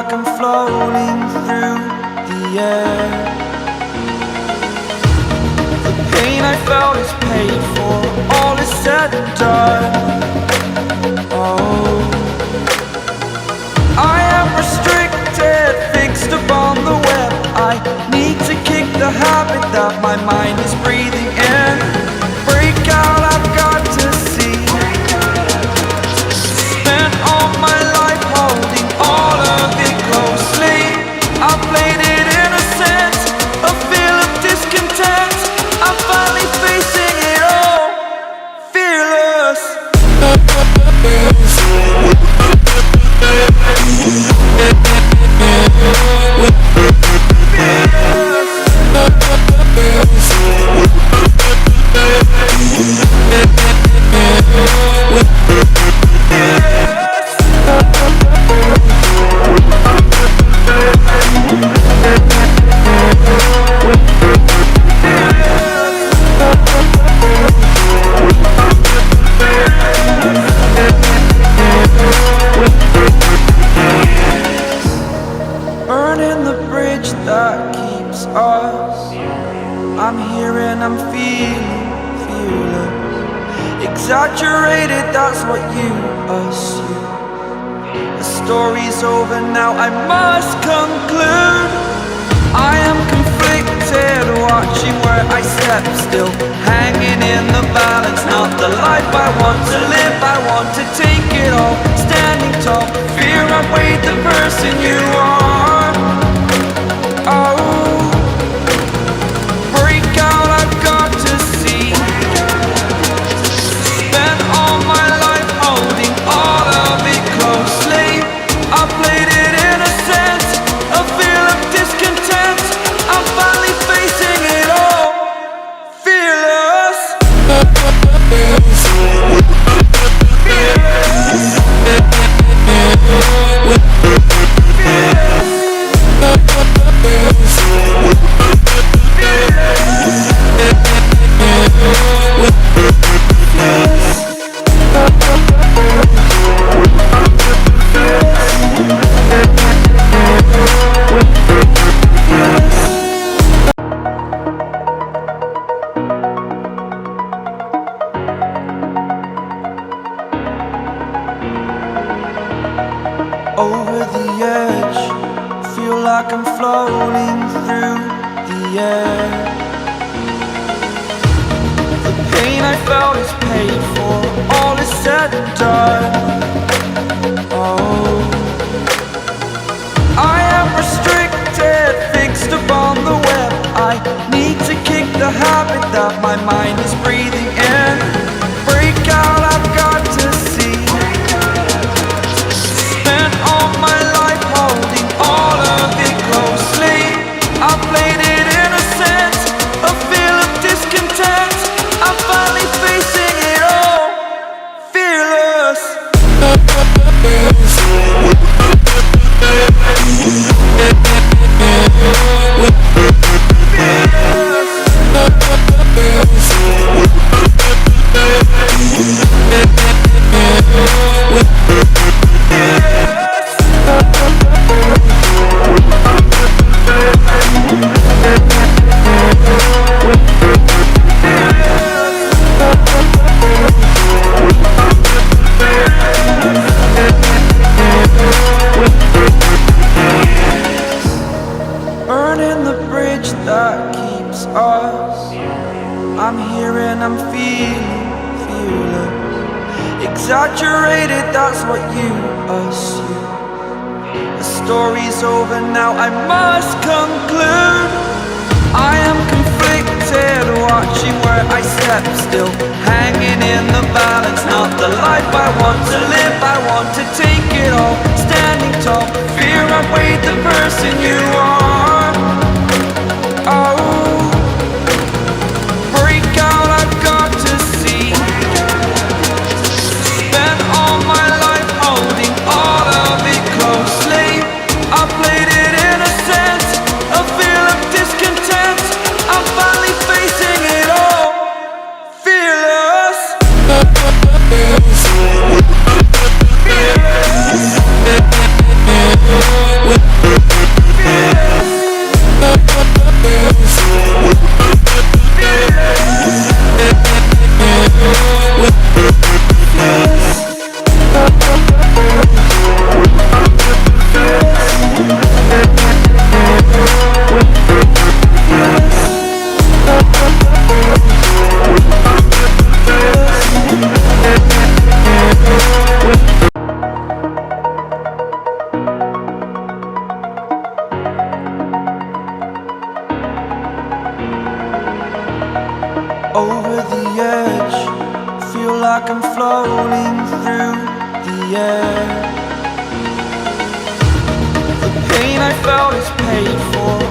like I'm floating through the air. The pain I felt is paid for, all is said and done. Oh, I am restricted, fixed upon the web. I need to kick the habit that my mind is breathing in. Break out, I've got to see. Spent all my life holding all of it closely. I played it innocent, a feel of discontent. I'm finally facing it all, fearless. Burning the bridge that keeps us. I'm here and I'm feeling fearless. Exaggerated, that's what you assume. The story's over now, I must conclude. I am conflicted, watching where I step still, hanging in the balance. Not the life I want to live, I want to take it all. Standing tall, fear outweighed the person you are. Oh, break out, I've got to see. Spent all my life holding all of it closely. I played it innocent, a feel of discontent. I'm finally facing it all, fearless. Over the edge, feel like I'm floating through the air. The pain I felt is paid for, all is said and done. Oh, I am restricted, fixed upon the web. I need to kick the habit that my mind is breathing in. Break out, I've got to see. Spent all my life holding all of it closely. I played it innocent, a feel of discontent. I'm finally facing it all, fearless. Burning the bridge that keeps us. I'm here and I'm feeling fearless. Exaggerated, that's what you assume. The story's over now, I must conclude. I am conflicted, watching where I step still, hanging in the balance. Not the life I want to live, I want to take it all. Standing tall, fear outweighed the person you are. Oh, break out, I've got to see. Spent all my life holding all of it closely. I played it innocent, a feel of discontent. I'm finally facing it all, fearless. Fearless. edge. Feel like I'm floating through the air. The pain I felt is paid for.